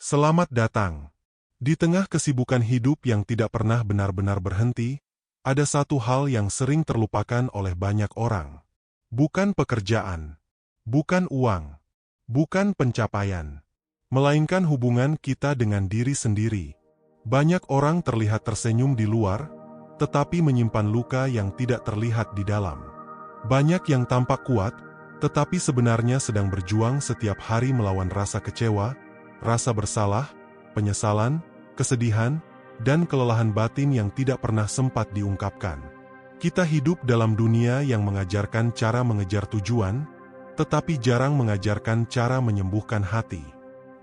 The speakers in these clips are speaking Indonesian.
Selamat datang. Di tengah kesibukan hidup yang tidak pernah benar-benar berhenti, ada satu hal yang sering terlupakan oleh banyak orang. Bukan pekerjaan, bukan uang, bukan pencapaian, melainkan hubungan kita dengan diri sendiri. Banyak orang terlihat tersenyum di luar, tetapi menyimpan luka yang tidak terlihat di dalam. Banyak yang tampak kuat, tetapi sebenarnya sedang berjuang setiap hari melawan rasa kecewa, rasa bersalah, penyesalan, kesedihan, dan kelelahan batin yang tidak pernah sempat diungkapkan. Kita hidup dalam dunia yang mengajarkan cara mengejar tujuan, tetapi jarang mengajarkan cara menyembuhkan hati.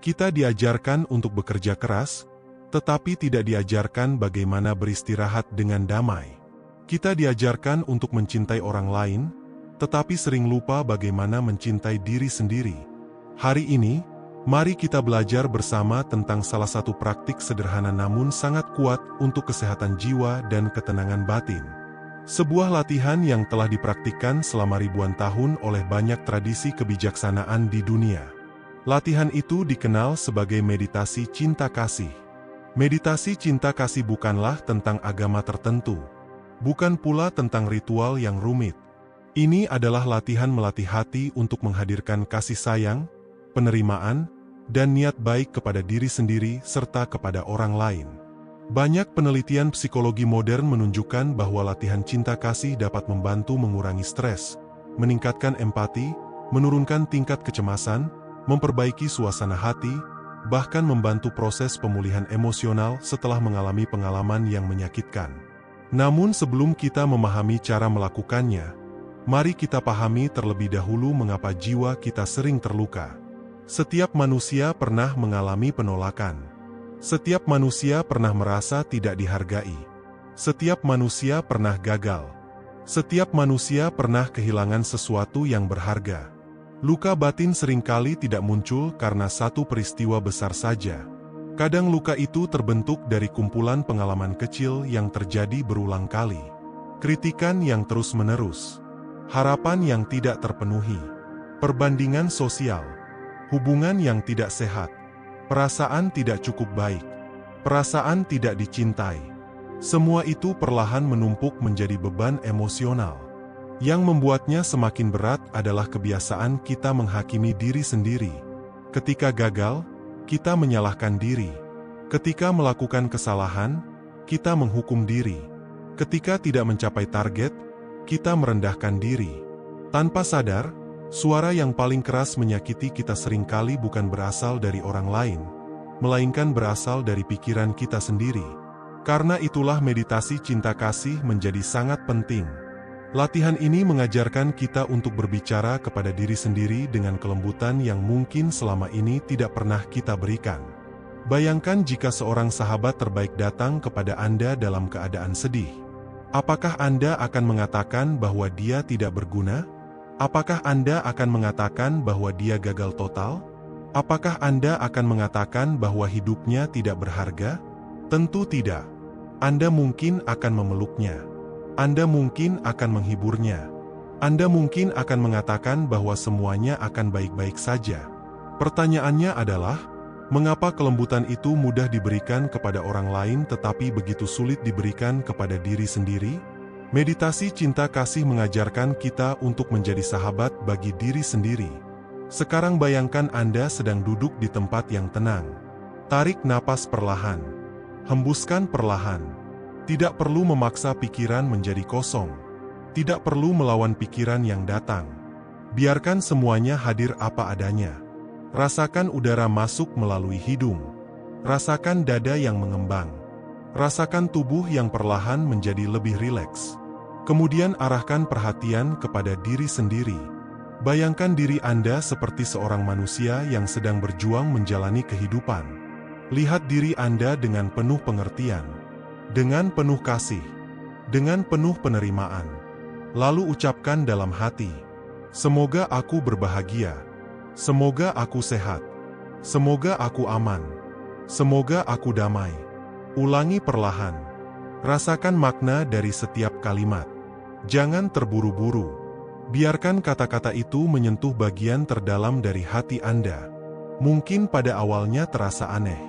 Kita diajarkan untuk bekerja keras, tetapi tidak diajarkan bagaimana beristirahat dengan damai. Kita diajarkan untuk mencintai orang lain, tetapi sering lupa bagaimana mencintai diri sendiri. Hari ini, mari kita belajar bersama tentang salah satu praktik sederhana namun sangat kuat untuk kesehatan jiwa dan ketenangan batin. Sebuah latihan yang telah dipraktikkan selama ribuan tahun oleh banyak tradisi kebijaksanaan di dunia. Latihan itu dikenal sebagai meditasi cinta kasih. Meditasi cinta kasih bukanlah tentang agama tertentu, bukan pula tentang ritual yang rumit. Ini adalah latihan melatih hati untuk menghadirkan kasih sayang, penerimaan, dan niat baik kepada diri sendiri serta kepada orang lain. Banyak penelitian psikologi modern menunjukkan bahwa latihan cinta kasih dapat membantu mengurangi stres, meningkatkan empati, menurunkan tingkat kecemasan, memperbaiki suasana hati, bahkan membantu proses pemulihan emosional setelah mengalami pengalaman yang menyakitkan. Namun sebelum kita memahami cara melakukannya, mari kita pahami terlebih dahulu mengapa jiwa kita sering terluka. Setiap manusia pernah mengalami penolakan. Setiap manusia pernah merasa tidak dihargai. Setiap manusia pernah gagal. Setiap manusia pernah kehilangan sesuatu yang berharga. Luka batin seringkali tidak muncul karena satu peristiwa besar saja. Kadang luka itu terbentuk dari kumpulan pengalaman kecil yang terjadi berulang kali. Kritikan yang terus-menerus. Harapan yang tidak terpenuhi. Perbandingan sosial. Hubungan yang tidak sehat, perasaan tidak cukup baik, perasaan tidak dicintai. Semua itu perlahan menumpuk menjadi beban emosional. Yang membuatnya semakin berat adalah kebiasaan kita menghakimi diri sendiri. Ketika gagal, kita menyalahkan diri. Ketika melakukan kesalahan, kita menghukum diri. Ketika tidak mencapai target, kita merendahkan diri. Tanpa sadar, suara yang paling keras menyakiti kita seringkali bukan berasal dari orang lain, melainkan berasal dari pikiran kita sendiri. Karena itulah meditasi cinta kasih menjadi sangat penting. Latihan ini mengajarkan kita untuk berbicara kepada diri sendiri dengan kelembutan yang mungkin selama ini tidak pernah kita berikan. Bayangkan jika seorang sahabat terbaik datang kepada Anda dalam keadaan sedih. Apakah Anda akan mengatakan bahwa dia tidak berguna? Apakah Anda akan mengatakan bahwa dia gagal total? Apakah Anda akan mengatakan bahwa hidupnya tidak berharga? Tentu tidak. Anda mungkin akan memeluknya. Anda mungkin akan menghiburnya. Anda mungkin akan mengatakan bahwa semuanya akan baik-baik saja. Pertanyaannya adalah, mengapa kelembutan itu mudah diberikan kepada orang lain tetapi begitu sulit diberikan kepada diri sendiri? Meditasi cinta kasih mengajarkan kita untuk menjadi sahabat bagi diri sendiri. Sekarang bayangkan Anda sedang duduk di tempat yang tenang. Tarik napas perlahan. Hembuskan perlahan. Tidak perlu memaksa pikiran menjadi kosong. Tidak perlu melawan pikiran yang datang. Biarkan semuanya hadir apa adanya. Rasakan udara masuk melalui hidung. Rasakan dada yang mengembang. Rasakan tubuh yang perlahan menjadi lebih rileks. Kemudian arahkan perhatian kepada diri sendiri. Bayangkan diri Anda seperti seorang manusia yang sedang berjuang menjalani kehidupan. Lihat diri Anda dengan penuh pengertian, dengan penuh kasih, dengan penuh penerimaan. Lalu ucapkan dalam hati, "Semoga aku berbahagia. Semoga aku sehat. Semoga aku aman. Semoga aku damai." Ulangi perlahan. Rasakan makna dari setiap kalimat. Jangan terburu-buru. Biarkan kata-kata itu menyentuh bagian terdalam dari hati Anda. Mungkin pada awalnya terasa aneh.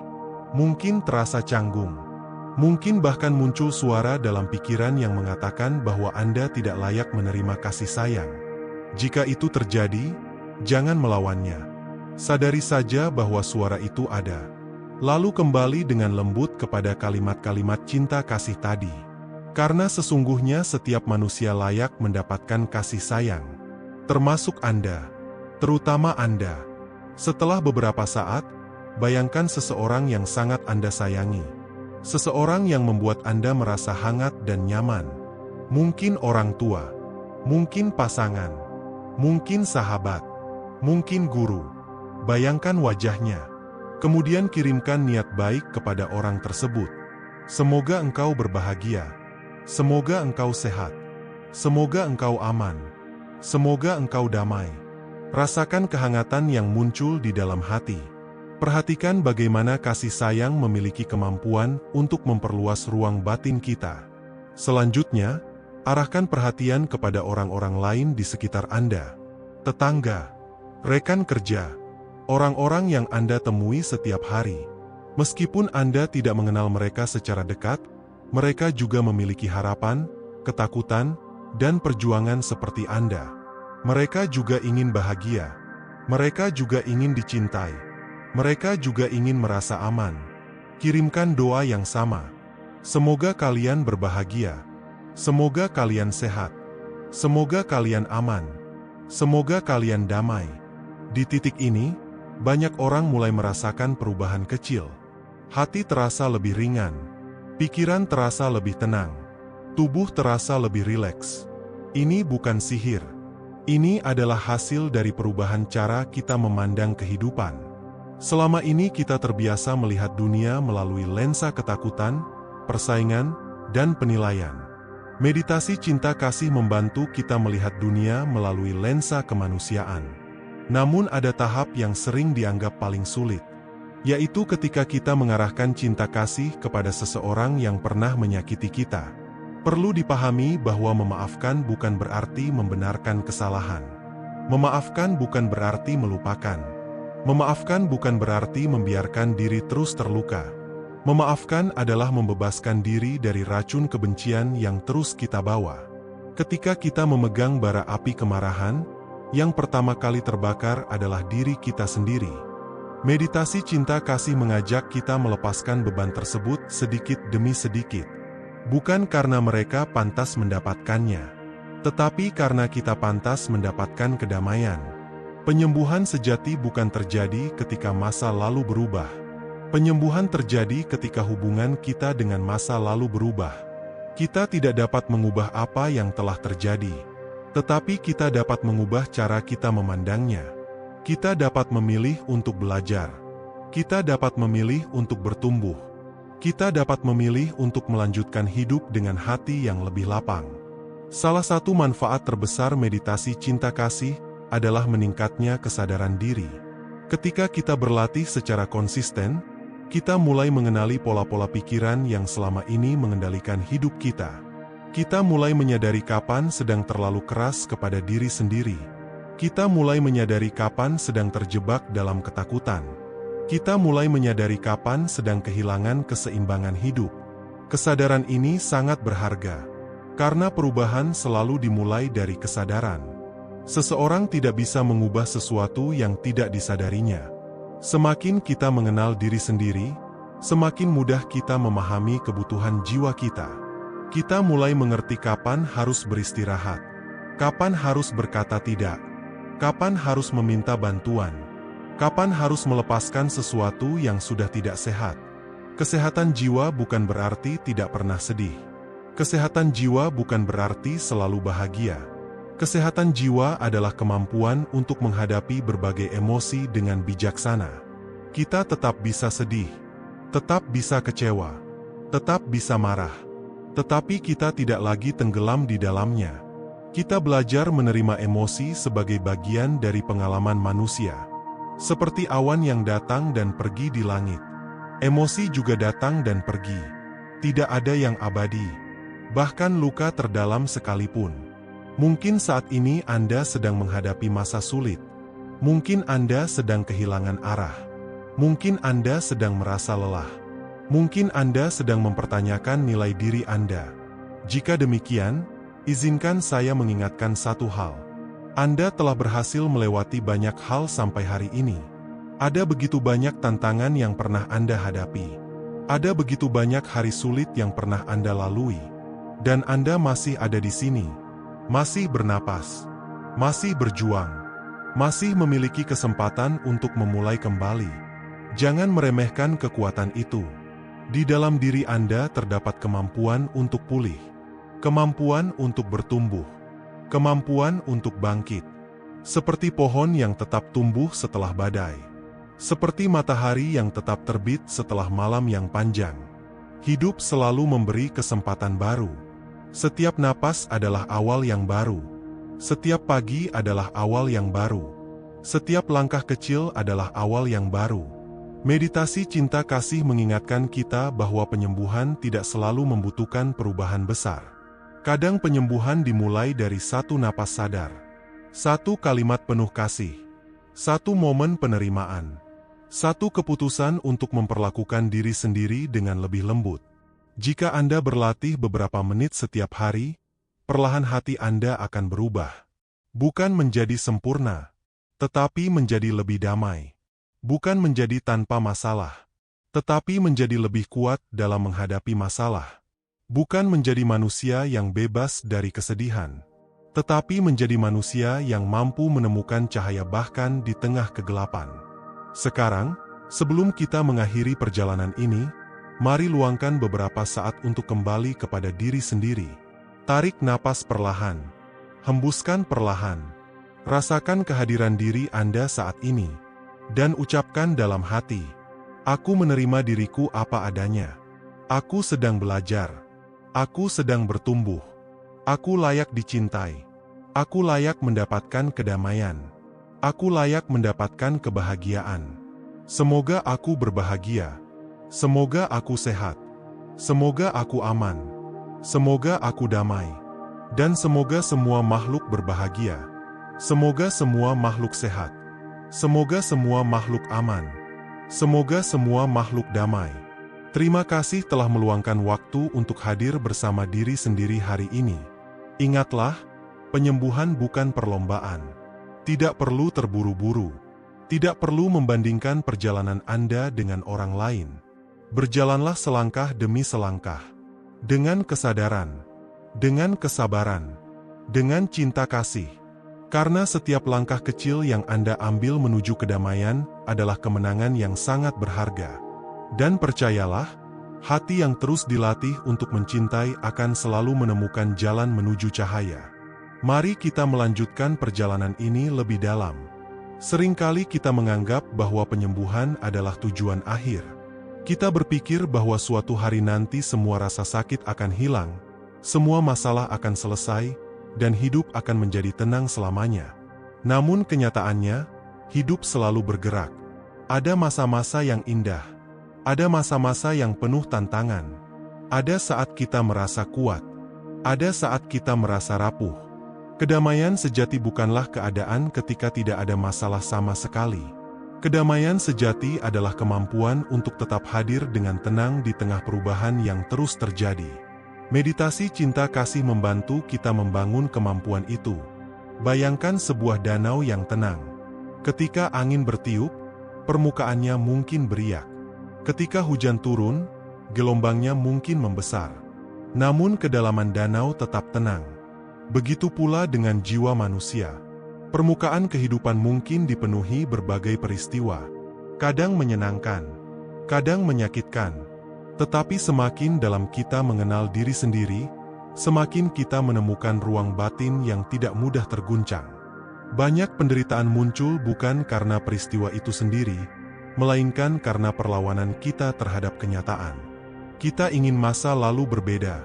Mungkin terasa canggung. Mungkin bahkan muncul suara dalam pikiran yang mengatakan bahwa Anda tidak layak menerima kasih sayang. Jika itu terjadi, jangan melawannya. Sadari saja bahwa suara itu ada. Lalu kembali dengan lembut kepada kalimat-kalimat cinta kasih tadi. Karena sesungguhnya setiap manusia layak mendapatkan kasih sayang. Termasuk Anda. Terutama Anda. Setelah beberapa saat, bayangkan seseorang yang sangat Anda sayangi. Seseorang yang membuat Anda merasa hangat dan nyaman. Mungkin orang tua. Mungkin pasangan. Mungkin sahabat. Mungkin guru. Bayangkan wajahnya. Kemudian kirimkan niat baik kepada orang tersebut. Semoga engkau berbahagia. Semoga engkau sehat. Semoga engkau aman. Semoga engkau damai. Rasakan kehangatan yang muncul di dalam hati. Perhatikan bagaimana kasih sayang memiliki kemampuan untuk memperluas ruang batin kita. Selanjutnya, arahkan perhatian kepada orang-orang lain di sekitar Anda. Tetangga, rekan kerja, orang-orang yang Anda temui setiap hari. Meskipun Anda tidak mengenal mereka secara dekat, mereka juga memiliki harapan, ketakutan, dan perjuangan seperti Anda. Mereka juga ingin bahagia. Mereka juga ingin dicintai. Mereka juga ingin merasa aman. Kirimkan doa yang sama. Semoga kalian berbahagia. Semoga kalian sehat. Semoga kalian aman. Semoga kalian damai. Di titik ini, banyak orang mulai merasakan perubahan kecil. Hati terasa lebih ringan. Pikiran terasa lebih tenang. Tubuh terasa lebih rileks. Ini bukan sihir. Ini adalah hasil dari perubahan cara kita memandang kehidupan. Selama ini kita terbiasa melihat dunia melalui lensa ketakutan, persaingan, dan penilaian. Meditasi cinta kasih membantu kita melihat dunia melalui lensa kemanusiaan. Namun ada tahap yang sering dianggap paling sulit, yaitu ketika kita mengarahkan cinta kasih kepada seseorang yang pernah menyakiti kita. Perlu dipahami bahwa memaafkan bukan berarti membenarkan kesalahan. Memaafkan bukan berarti melupakan. Memaafkan bukan berarti membiarkan diri terus terluka. Memaafkan adalah membebaskan diri dari racun kebencian yang terus kita bawa. Ketika kita memegang bara api kemarahan, yang pertama kali terbakar adalah diri kita sendiri. Meditasi cinta kasih mengajak kita melepaskan beban tersebut sedikit demi sedikit. Bukan karena mereka pantas mendapatkannya, tetapi karena kita pantas mendapatkan kedamaian. Penyembuhan sejati bukan terjadi ketika masa lalu berubah. Penyembuhan terjadi ketika hubungan kita dengan masa lalu berubah. Kita tidak dapat mengubah apa yang telah terjadi, tetapi kita dapat mengubah cara kita memandangnya. Kita dapat memilih untuk belajar. Kita dapat memilih untuk bertumbuh. Kita dapat memilih untuk melanjutkan hidup dengan hati yang lebih lapang. Salah satu manfaat terbesar meditasi cinta kasih adalah meningkatnya kesadaran diri. Ketika kita berlatih secara konsisten, kita mulai mengenali pola-pola pikiran yang selama ini mengendalikan hidup kita. Kita mulai menyadari kapan sedang terlalu keras kepada diri sendiri. Kita mulai menyadari kapan sedang terjebak dalam ketakutan. Kita mulai menyadari kapan sedang kehilangan keseimbangan hidup. Kesadaran ini sangat berharga, karena perubahan selalu dimulai dari kesadaran. Seseorang tidak bisa mengubah sesuatu yang tidak disadarinya. Semakin kita mengenal diri sendiri, semakin mudah kita memahami kebutuhan jiwa kita. Kita mulai mengerti kapan harus beristirahat, kapan harus berkata tidak, kapan harus meminta bantuan, kapan harus melepaskan sesuatu yang sudah tidak sehat. Kesehatan jiwa bukan berarti tidak pernah sedih. Kesehatan jiwa bukan berarti selalu bahagia. Kesehatan jiwa adalah kemampuan untuk menghadapi berbagai emosi dengan bijaksana. Kita tetap bisa sedih, tetap bisa kecewa, tetap bisa marah. Tetapi kita tidak lagi tenggelam di dalamnya. Kita belajar menerima emosi sebagai bagian dari pengalaman manusia. Seperti awan yang datang dan pergi di langit. Emosi juga datang dan pergi. Tidak ada yang abadi. Bahkan luka terdalam sekalipun. Mungkin saat ini Anda sedang menghadapi masa sulit. Mungkin Anda sedang kehilangan arah. Mungkin Anda sedang merasa lelah. Mungkin Anda sedang mempertanyakan nilai diri Anda. Jika demikian, izinkan saya mengingatkan satu hal. Anda telah berhasil melewati banyak hal sampai hari ini. Ada begitu banyak tantangan yang pernah Anda hadapi. Ada begitu banyak hari sulit yang pernah Anda lalui. Dan Anda masih ada di sini. Masih bernapas. Masih berjuang. Masih memiliki kesempatan untuk memulai kembali. Jangan meremehkan kekuatan itu. Di dalam diri Anda terdapat kemampuan untuk pulih. Kemampuan untuk bertumbuh. Kemampuan untuk bangkit. Seperti pohon yang tetap tumbuh setelah badai. Seperti matahari yang tetap terbit setelah malam yang panjang. Hidup selalu memberi kesempatan baru. Setiap napas adalah awal yang baru. Setiap pagi adalah awal yang baru. Setiap langkah kecil adalah awal yang baru. Meditasi cinta kasih mengingatkan kita bahwa penyembuhan tidak selalu membutuhkan perubahan besar. Kadang penyembuhan dimulai dari satu napas sadar. Satu kalimat penuh kasih. Satu momen penerimaan. Satu keputusan untuk memperlakukan diri sendiri dengan lebih lembut. Jika Anda berlatih beberapa menit setiap hari, perlahan hati Anda akan berubah. Bukan menjadi sempurna, tetapi menjadi lebih damai. Bukan menjadi tanpa masalah, tetapi menjadi lebih kuat dalam menghadapi masalah. Bukan menjadi manusia yang bebas dari kesedihan, tetapi menjadi manusia yang mampu menemukan cahaya bahkan di tengah kegelapan. Sekarang, sebelum kita mengakhiri perjalanan ini, mari luangkan beberapa saat untuk kembali kepada diri sendiri. Tarik napas perlahan. Hembuskan perlahan. Rasakan kehadiran diri Anda saat ini. Dan ucapkan dalam hati, "Aku menerima diriku apa adanya. Aku sedang belajar. Aku sedang bertumbuh. Aku layak dicintai. Aku layak mendapatkan kedamaian. Aku layak mendapatkan kebahagiaan. Semoga aku berbahagia. Semoga aku sehat. Semoga aku aman. Semoga aku damai. Dan semoga semua makhluk berbahagia. Semoga semua makhluk sehat. Semoga semua makhluk aman. Semoga semua makhluk damai." Terima kasih telah meluangkan waktu untuk hadir bersama diri sendiri hari ini. Ingatlah, penyembuhan bukan perlombaan. Tidak perlu terburu-buru. Tidak perlu membandingkan perjalanan Anda dengan orang lain. Berjalanlah selangkah demi selangkah. Dengan kesadaran. Dengan kesabaran. Dengan cinta kasih. Karena setiap langkah kecil yang Anda ambil menuju kedamaian adalah kemenangan yang sangat berharga. Dan percayalah, hati yang terus dilatih untuk mencintai akan selalu menemukan jalan menuju cahaya. Mari kita melanjutkan perjalanan ini lebih dalam. Seringkali kita menganggap bahwa penyembuhan adalah tujuan akhir. Kita berpikir bahwa suatu hari nanti semua rasa sakit akan hilang, semua masalah akan selesai, dan hidup akan menjadi tenang selamanya. Namun kenyataannya, hidup selalu bergerak. Ada masa-masa yang indah. Ada masa-masa yang penuh tantangan. Ada saat kita merasa kuat. Ada saat kita merasa rapuh. Kedamaian sejati bukanlah keadaan ketika tidak ada masalah sama sekali. Kedamaian sejati adalah kemampuan untuk tetap hadir dengan tenang di tengah perubahan yang terus terjadi. Meditasi cinta kasih membantu kita membangun kemampuan itu. Bayangkan sebuah danau yang tenang. Ketika angin bertiup, permukaannya mungkin beriak. Ketika hujan turun, gelombangnya mungkin membesar. Namun kedalaman danau tetap tenang. Begitu pula dengan jiwa manusia. Permukaan kehidupan mungkin dipenuhi berbagai peristiwa. Kadang menyenangkan, kadang menyakitkan. Tetapi semakin dalam kita mengenal diri sendiri, semakin kita menemukan ruang batin yang tidak mudah terguncang. Banyak penderitaan muncul bukan karena peristiwa itu sendiri, melainkan karena perlawanan kita terhadap kenyataan. Kita ingin masa lalu berbeda.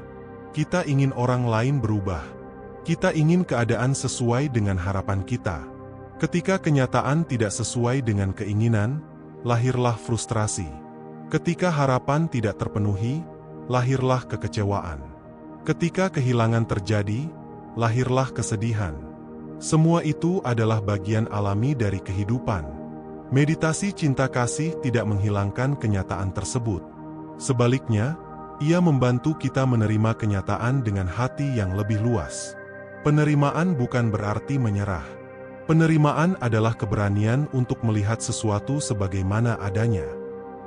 Kita ingin orang lain berubah. Kita ingin keadaan sesuai dengan harapan kita. Ketika kenyataan tidak sesuai dengan keinginan, lahirlah frustrasi. Ketika harapan tidak terpenuhi, lahirlah kekecewaan. Ketika kehilangan terjadi, lahirlah kesedihan. Semua itu adalah bagian alami dari kehidupan. Meditasi cinta kasih tidak menghilangkan kenyataan tersebut. Sebaliknya, ia membantu kita menerima kenyataan dengan hati yang lebih luas. Penerimaan bukan berarti menyerah. Penerimaan adalah keberanian untuk melihat sesuatu sebagaimana adanya.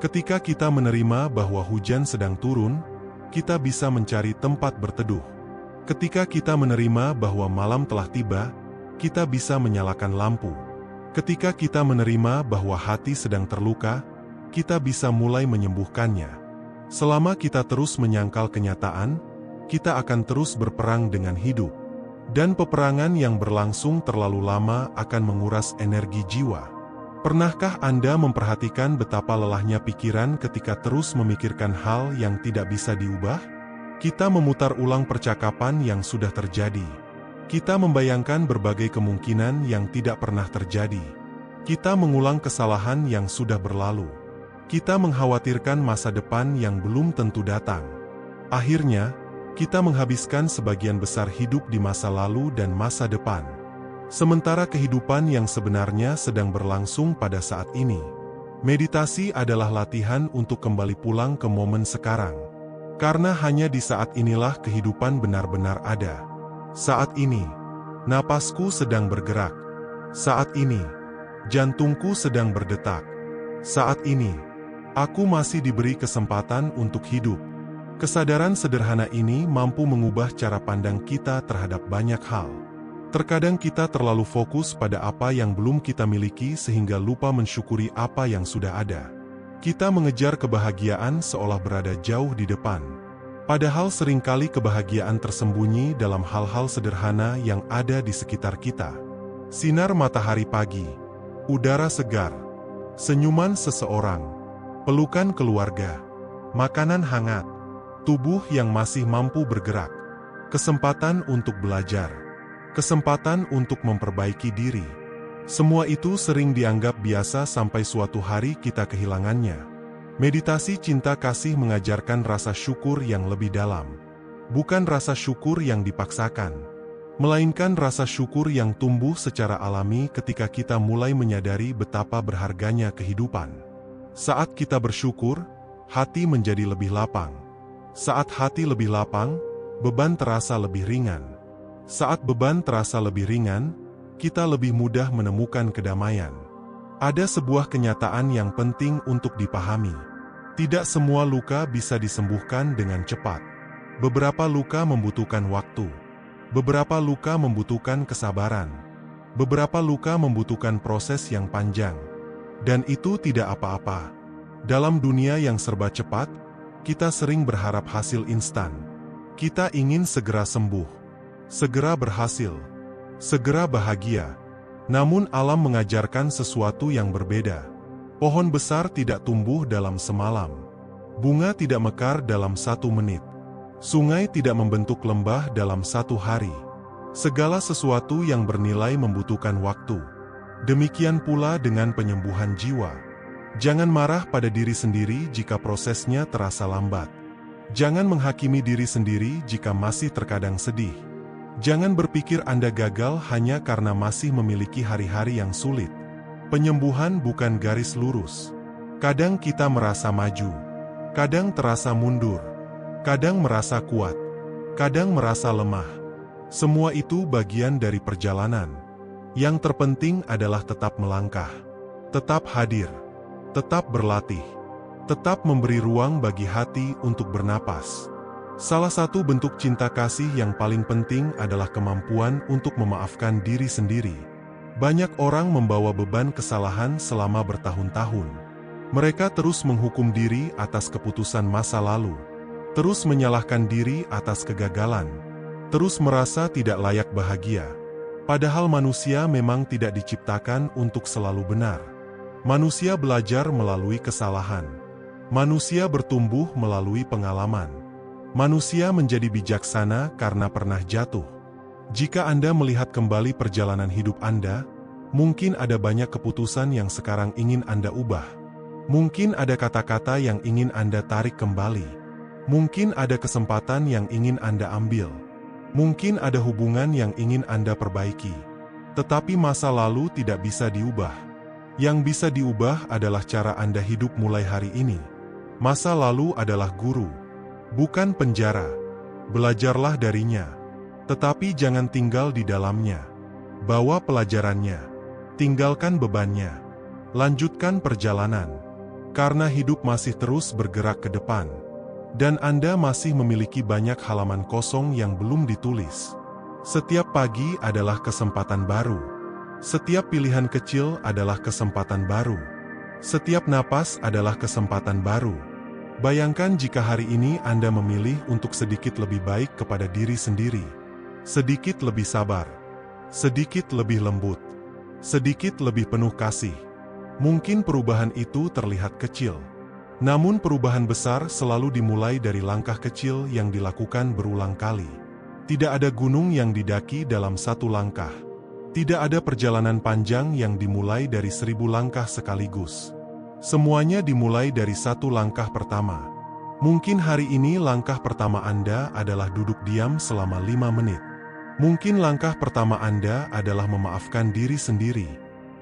Ketika kita menerima bahwa hujan sedang turun, kita bisa mencari tempat berteduh. Ketika kita menerima bahwa malam telah tiba, kita bisa menyalakan lampu. Ketika kita menerima bahwa hati sedang terluka, kita bisa mulai menyembuhkannya. Selama kita terus menyangkal kenyataan, kita akan terus berperang dengan hidup. Dan peperangan yang berlangsung terlalu lama akan menguras energi jiwa. Pernahkah Anda memperhatikan betapa lelahnya pikiran ketika terus memikirkan hal yang tidak bisa diubah? Kita memutar ulang percakapan yang sudah terjadi. Kita membayangkan berbagai kemungkinan yang tidak pernah terjadi. Kita mengulang kesalahan yang sudah berlalu. Kita mengkhawatirkan masa depan yang belum tentu datang. Akhirnya, kita menghabiskan sebagian besar hidup di masa lalu dan masa depan. Sementara kehidupan yang sebenarnya sedang berlangsung pada saat ini. Meditasi adalah latihan untuk kembali pulang ke momen sekarang. Karena hanya di saat inilah kehidupan benar-benar ada. Saat ini, napasku sedang bergerak. Saat ini, jantungku sedang berdetak. Saat ini, aku masih diberi kesempatan untuk hidup. Kesadaran sederhana ini mampu mengubah cara pandang kita terhadap banyak hal. Terkadang kita terlalu fokus pada apa yang belum kita miliki sehingga lupa mensyukuri apa yang sudah ada. Kita mengejar kebahagiaan seolah berada jauh di depan. Padahal seringkali kebahagiaan tersembunyi dalam hal-hal sederhana yang ada di sekitar kita. Sinar matahari pagi, udara segar, senyuman seseorang, pelukan keluarga, makanan hangat, tubuh yang masih mampu bergerak, kesempatan untuk belajar, kesempatan untuk memperbaiki diri. Semua itu sering dianggap biasa sampai suatu hari kita kehilangannya. Meditasi cinta kasih mengajarkan rasa syukur yang lebih dalam. Bukan rasa syukur yang dipaksakan, melainkan rasa syukur yang tumbuh secara alami ketika kita mulai menyadari betapa berharganya kehidupan. Saat kita bersyukur, hati menjadi lebih lapang. Saat hati lebih lapang, beban terasa lebih ringan. Saat beban terasa lebih ringan, kita lebih mudah menemukan kedamaian. Ada sebuah kenyataan yang penting untuk dipahami. Tidak semua luka bisa disembuhkan dengan cepat. Beberapa luka membutuhkan waktu. Beberapa luka membutuhkan kesabaran. Beberapa luka membutuhkan proses yang panjang. Dan itu tidak apa-apa. Dalam dunia yang serba cepat, kita sering berharap hasil instan. Kita ingin segera sembuh, segera berhasil, segera bahagia. Namun alam mengajarkan sesuatu yang berbeda. Pohon besar tidak tumbuh dalam semalam. Bunga tidak mekar dalam 1 menit. Sungai tidak membentuk lembah dalam 1 hari. Segala sesuatu yang bernilai membutuhkan waktu. Demikian pula dengan penyembuhan jiwa. Jangan marah pada diri sendiri jika prosesnya terasa lambat. Jangan menghakimi diri sendiri jika masih terkadang sedih. Jangan berpikir Anda gagal hanya karena masih memiliki hari-hari yang sulit. Penyembuhan bukan garis lurus. Kadang kita merasa maju, kadang terasa mundur, kadang merasa kuat, kadang merasa lemah. Semua itu bagian dari perjalanan. Yang terpenting adalah tetap melangkah, tetap hadir, tetap berlatih, tetap memberi ruang bagi hati untuk bernapas. Salah satu bentuk cinta kasih yang paling penting adalah kemampuan untuk memaafkan diri sendiri. Banyak orang membawa beban kesalahan selama bertahun-tahun. Mereka terus menghukum diri atas keputusan masa lalu, terus menyalahkan diri atas kegagalan, terus merasa tidak layak bahagia. Padahal manusia memang tidak diciptakan untuk selalu benar. Manusia belajar melalui kesalahan. Manusia bertumbuh melalui pengalaman. Manusia menjadi bijaksana karena pernah jatuh. Jika Anda melihat kembali perjalanan hidup Anda, mungkin ada banyak keputusan yang sekarang ingin Anda ubah. Mungkin ada kata-kata yang ingin Anda tarik kembali. Mungkin ada kesempatan yang ingin Anda ambil. Mungkin ada hubungan yang ingin Anda perbaiki. Tetapi masa lalu tidak bisa diubah. Yang bisa diubah adalah cara Anda hidup mulai hari ini. Masa lalu adalah guru, bukan penjara. Belajarlah darinya, tetapi jangan tinggal di dalamnya. Bawa pelajarannya, tinggalkan bebannya, lanjutkan perjalanan. Karena hidup masih terus bergerak ke depan. Dan Anda masih memiliki banyak halaman kosong yang belum ditulis. Setiap pagi adalah kesempatan baru. Setiap pilihan kecil adalah kesempatan baru. Setiap napas adalah kesempatan baru. Bayangkan jika hari ini Anda memilih untuk sedikit lebih baik kepada diri sendiri. Sedikit lebih sabar. Sedikit lebih lembut. Sedikit lebih penuh kasih. Mungkin perubahan itu terlihat kecil. Namun perubahan besar selalu dimulai dari langkah kecil yang dilakukan berulang kali. Tidak ada gunung yang didaki dalam satu langkah. Tidak ada perjalanan panjang yang dimulai dari 1000 langkah sekaligus. Semuanya dimulai dari satu langkah pertama. Mungkin hari ini langkah pertama Anda adalah duduk diam selama 5 menit. Mungkin langkah pertama Anda adalah memaafkan diri sendiri.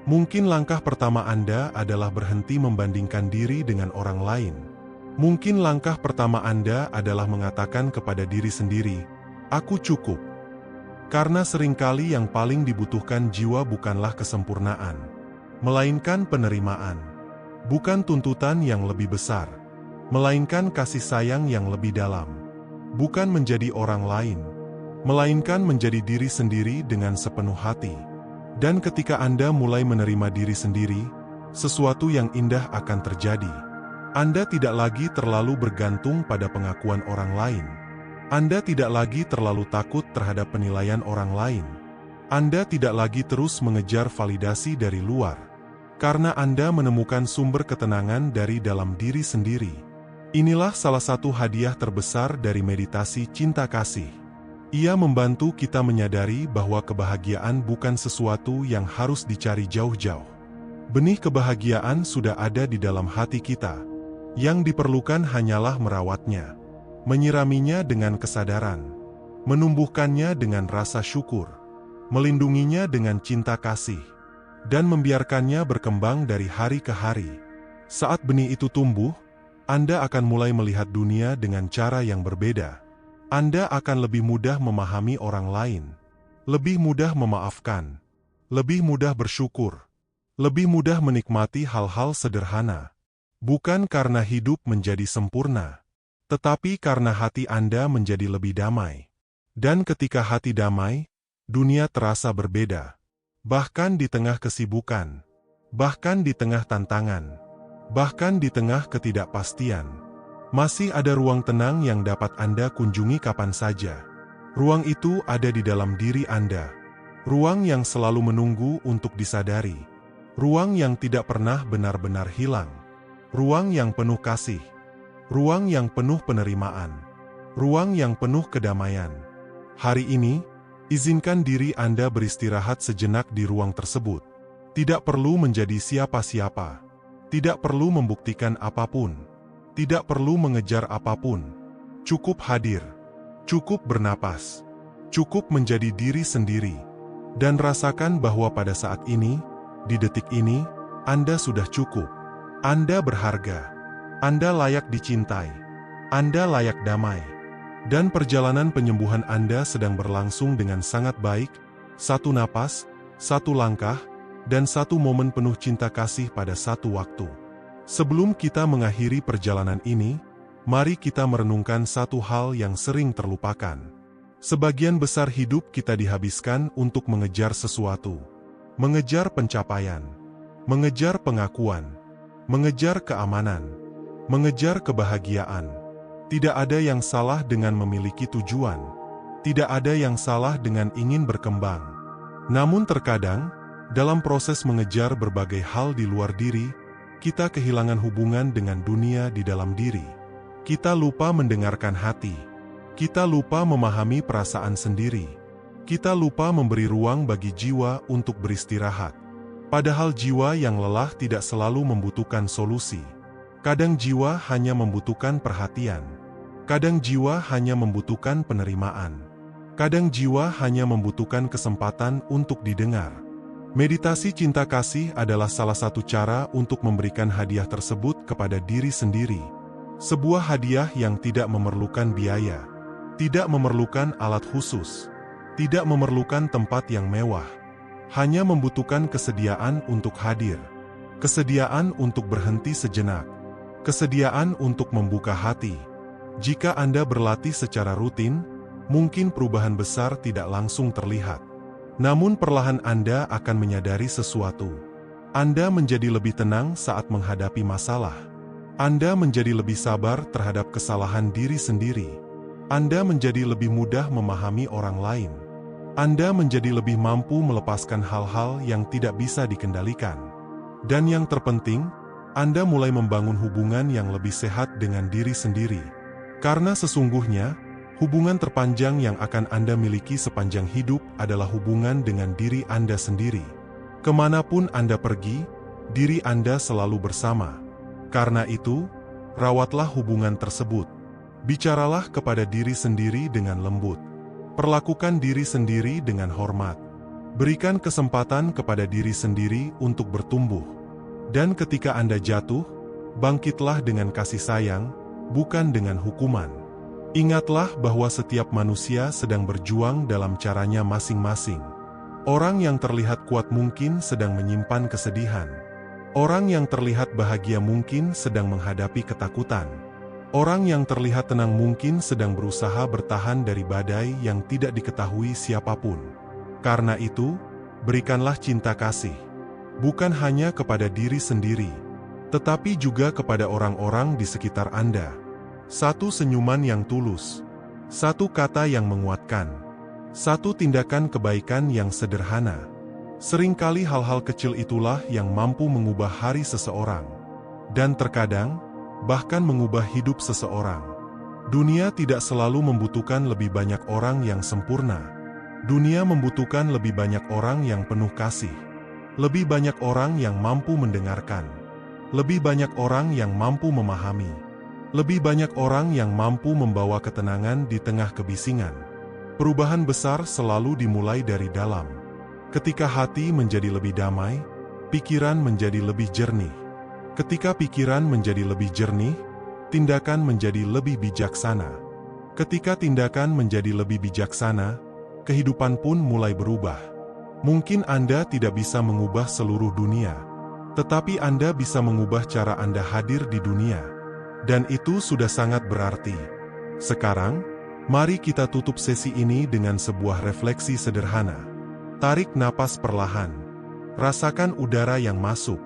Mungkin langkah pertama Anda adalah berhenti membandingkan diri dengan orang lain. Mungkin langkah pertama Anda adalah mengatakan kepada diri sendiri, "Aku cukup." Karena seringkali yang paling dibutuhkan jiwa bukanlah kesempurnaan, melainkan penerimaan. Bukan tuntutan yang lebih besar, melainkan kasih sayang yang lebih dalam. Bukan menjadi orang lain, melainkan menjadi diri sendiri dengan sepenuh hati. Dan ketika Anda mulai menerima diri sendiri, sesuatu yang indah akan terjadi. Anda tidak lagi terlalu bergantung pada pengakuan orang lain. Anda tidak lagi terlalu takut terhadap penilaian orang lain. Anda tidak lagi terus mengejar validasi dari luar. Karena Anda menemukan sumber ketenangan dari dalam diri sendiri. Inilah salah satu hadiah terbesar dari meditasi cinta kasih. Ia membantu kita menyadari bahwa kebahagiaan bukan sesuatu yang harus dicari jauh-jauh. Benih kebahagiaan sudah ada di dalam hati kita. Yang diperlukan hanyalah merawatnya, menyiraminya dengan kesadaran, menumbuhkannya dengan rasa syukur, melindunginya dengan cinta kasih, dan membiarkannya berkembang dari hari ke hari. Saat benih itu tumbuh, Anda akan mulai melihat dunia dengan cara yang berbeda. Anda akan lebih mudah memahami orang lain, lebih mudah memaafkan, lebih mudah bersyukur, lebih mudah menikmati hal-hal sederhana. Bukan karena hidup menjadi sempurna, tetapi karena hati Anda menjadi lebih damai. Dan ketika hati damai, dunia terasa berbeda. Bahkan di tengah kesibukan, bahkan di tengah tantangan, bahkan di tengah ketidakpastian. Masih ada ruang tenang yang dapat Anda kunjungi kapan saja. Ruang itu ada di dalam diri Anda. Ruang yang selalu menunggu untuk disadari. Ruang yang tidak pernah benar-benar hilang. Ruang yang penuh kasih. Ruang yang penuh penerimaan. Ruang yang penuh kedamaian. Hari ini, izinkan diri Anda beristirahat sejenak di ruang tersebut. Tidak perlu menjadi siapa-siapa. Tidak perlu membuktikan apapun. Tidak perlu mengejar apapun. Cukup hadir. Cukup bernapas. Cukup menjadi diri sendiri. Dan rasakan bahwa pada saat ini, di detik ini, Anda sudah cukup. Anda berharga. Anda layak dicintai. Anda layak damai. Dan perjalanan penyembuhan Anda sedang berlangsung dengan sangat baik. Satu napas, satu langkah, dan satu momen penuh cinta kasih pada satu waktu. Sebelum kita mengakhiri perjalanan ini, mari kita merenungkan satu hal yang sering terlupakan. Sebagian besar hidup kita dihabiskan untuk mengejar sesuatu. Mengejar pencapaian. Mengejar pengakuan. Mengejar keamanan. Mengejar kebahagiaan. Tidak ada yang salah dengan memiliki tujuan. Tidak ada yang salah dengan ingin berkembang. Namun terkadang, dalam proses mengejar berbagai hal di luar diri, kita kehilangan hubungan dengan dunia di dalam diri. Kita lupa mendengarkan hati. Kita lupa memahami perasaan sendiri. Kita lupa memberi ruang bagi jiwa untuk beristirahat. Padahal jiwa yang lelah tidak selalu membutuhkan solusi. Kadang jiwa hanya membutuhkan perhatian. Kadang jiwa hanya membutuhkan penerimaan. Kadang jiwa hanya membutuhkan kesempatan untuk didengar. Meditasi cinta kasih adalah salah satu cara untuk memberikan hadiah tersebut kepada diri sendiri. Sebuah hadiah yang tidak memerlukan biaya, tidak memerlukan alat khusus, tidak memerlukan tempat yang mewah. Hanya membutuhkan kesediaan untuk hadir, kesediaan untuk berhenti sejenak, kesediaan untuk membuka hati. Jika Anda berlatih secara rutin, mungkin perubahan besar tidak langsung terlihat. Namun perlahan Anda akan menyadari sesuatu. Anda menjadi lebih tenang saat menghadapi masalah. Anda menjadi lebih sabar terhadap kesalahan diri sendiri. Anda menjadi lebih mudah memahami orang lain. Anda menjadi lebih mampu melepaskan hal-hal yang tidak bisa dikendalikan. Dan yang terpenting, Anda mulai membangun hubungan yang lebih sehat dengan diri sendiri. Karena sesungguhnya, hubungan terpanjang yang akan Anda miliki sepanjang hidup adalah hubungan dengan diri Anda sendiri. Kemanapun Anda pergi, diri Anda selalu bersama. Karena itu, rawatlah hubungan tersebut. Bicaralah kepada diri sendiri dengan lembut. Perlakukan diri sendiri dengan hormat. Berikan kesempatan kepada diri sendiri untuk bertumbuh. Dan ketika Anda jatuh, bangkitlah dengan kasih sayang, bukan dengan hukuman. Ingatlah bahwa setiap manusia sedang berjuang dalam caranya masing-masing. Orang yang terlihat kuat mungkin sedang menyimpan kesedihan. Orang yang terlihat bahagia mungkin sedang menghadapi ketakutan. Orang yang terlihat tenang mungkin sedang berusaha bertahan dari badai yang tidak diketahui siapapun. Karena itu, berikanlah cinta kasih. Bukan hanya kepada diri sendiri, tetapi juga kepada orang-orang di sekitar Anda. Satu senyuman yang tulus, satu kata yang menguatkan, satu tindakan kebaikan yang sederhana. Seringkali hal-hal kecil itulah yang mampu mengubah hari seseorang. Dan terkadang, bahkan mengubah hidup seseorang. Dunia tidak selalu membutuhkan lebih banyak orang yang sempurna. Dunia membutuhkan lebih banyak orang yang penuh kasih. Lebih banyak orang yang mampu mendengarkan. Lebih banyak orang yang mampu memahami. Lebih banyak orang yang mampu membawa ketenangan di tengah kebisingan. Perubahan besar selalu dimulai dari dalam. Ketika hati menjadi lebih damai, pikiran menjadi lebih jernih. Ketika pikiran menjadi lebih jernih, tindakan menjadi lebih bijaksana. Ketika tindakan menjadi lebih bijaksana, kehidupan pun mulai berubah. Mungkin Anda tidak bisa mengubah seluruh dunia, tetapi Anda bisa mengubah cara Anda hadir di dunia. Dan itu sudah sangat berarti. Sekarang, mari kita tutup sesi ini dengan sebuah refleksi sederhana. Tarik napas perlahan. Rasakan udara yang masuk.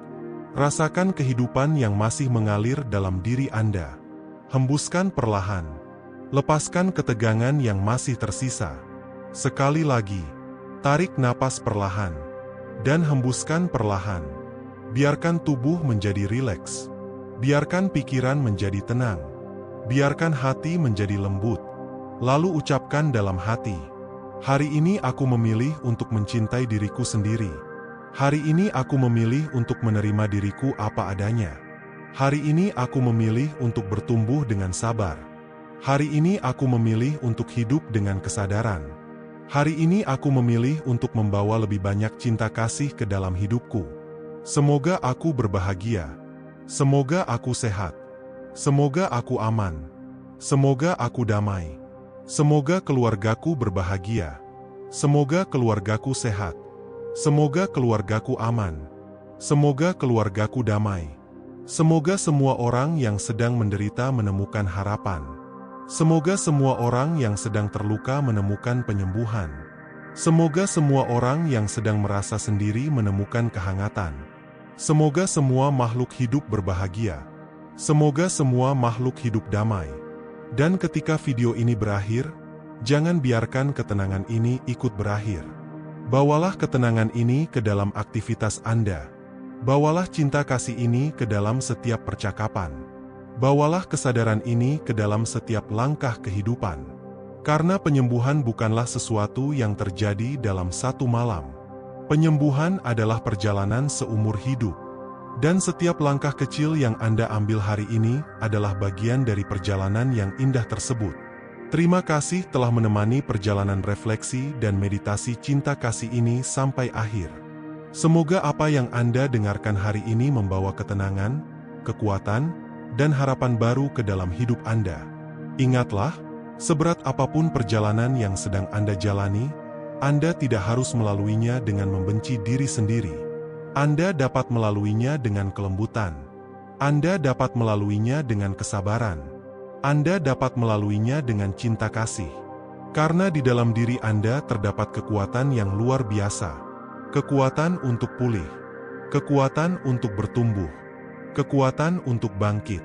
Rasakan kehidupan yang masih mengalir dalam diri Anda. Hembuskan perlahan. Lepaskan ketegangan yang masih tersisa. Sekali lagi. Tarik napas perlahan, dan hembuskan perlahan. Biarkan tubuh menjadi rileks. Biarkan pikiran menjadi tenang. Biarkan hati menjadi lembut. Lalu ucapkan dalam hati, "Hari ini aku memilih untuk mencintai diriku sendiri. Hari ini aku memilih untuk menerima diriku apa adanya. Hari ini aku memilih untuk bertumbuh dengan sabar. Hari ini aku memilih untuk hidup dengan kesadaran. Hari ini aku memilih untuk membawa lebih banyak cinta kasih ke dalam hidupku. Semoga aku berbahagia. Semoga aku sehat. Semoga aku aman. Semoga aku damai. Semoga keluargaku berbahagia. Semoga keluargaku sehat. Semoga keluargaku aman. Semoga keluargaku damai. Semoga semua orang yang sedang menderita menemukan harapan. Semoga semua orang yang sedang terluka menemukan penyembuhan. Semoga semua orang yang sedang merasa sendiri menemukan kehangatan. Semoga semua makhluk hidup berbahagia. Semoga semua makhluk hidup damai. Dan ketika video ini berakhir, jangan biarkan ketenangan ini ikut berakhir. Bawalah ketenangan ini ke dalam aktivitas Anda. Bawalah cinta kasih ini ke dalam setiap percakapan. Bawalah kesadaran ini ke dalam setiap langkah kehidupan. Karena penyembuhan bukanlah sesuatu yang terjadi dalam satu malam. Penyembuhan adalah perjalanan seumur hidup. Dan setiap langkah kecil yang Anda ambil hari ini adalah bagian dari perjalanan yang indah tersebut. Terima kasih telah menemani perjalanan refleksi dan meditasi cinta kasih ini sampai akhir. Semoga apa yang Anda dengarkan hari ini membawa ketenangan, kekuatan, dan harapan baru ke dalam hidup Anda. Ingatlah, seberat apapun perjalanan yang sedang Anda jalani, Anda tidak harus melaluinya dengan membenci diri sendiri. Anda dapat melaluinya dengan kelembutan. Anda dapat melaluinya dengan kesabaran. Anda dapat melaluinya dengan cinta kasih. Karena di dalam diri Anda terdapat kekuatan yang luar biasa. Kekuatan untuk pulih, kekuatan untuk bertumbuh, kekuatan untuk bangkit,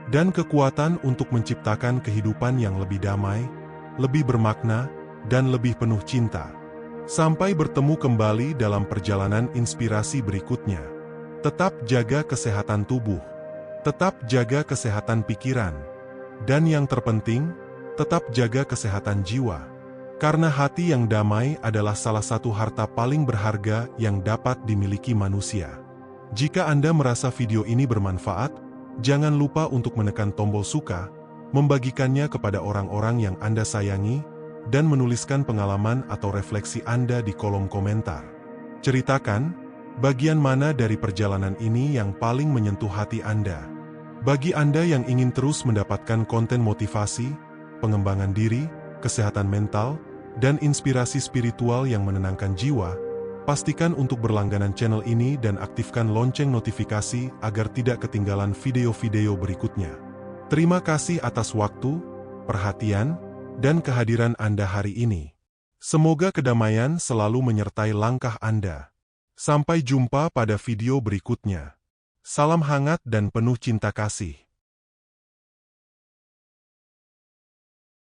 dan kekuatan untuk menciptakan kehidupan yang lebih damai, lebih bermakna, dan lebih penuh cinta. Sampai bertemu kembali dalam perjalanan inspirasi berikutnya. Tetap jaga kesehatan tubuh, tetap jaga kesehatan pikiran, dan yang terpenting, tetap jaga kesehatan jiwa. Karena hati yang damai adalah salah satu harta paling berharga yang dapat dimiliki manusia. Jika Anda merasa video ini bermanfaat, jangan lupa untuk menekan tombol suka, membagikannya kepada orang-orang yang Anda sayangi, dan menuliskan pengalaman atau refleksi Anda di kolom komentar. Ceritakan, bagian mana dari perjalanan ini yang paling menyentuh hati Anda. Bagi Anda yang ingin terus mendapatkan konten motivasi, pengembangan diri, kesehatan mental, dan inspirasi spiritual yang menenangkan jiwa, pastikan untuk berlangganan channel ini dan aktifkan lonceng notifikasi agar tidak ketinggalan video-video berikutnya. Terima kasih atas waktu, perhatian, dan kehadiran Anda hari ini. Semoga kedamaian selalu menyertai langkah Anda. Sampai jumpa pada video berikutnya. Salam hangat dan penuh cinta kasih.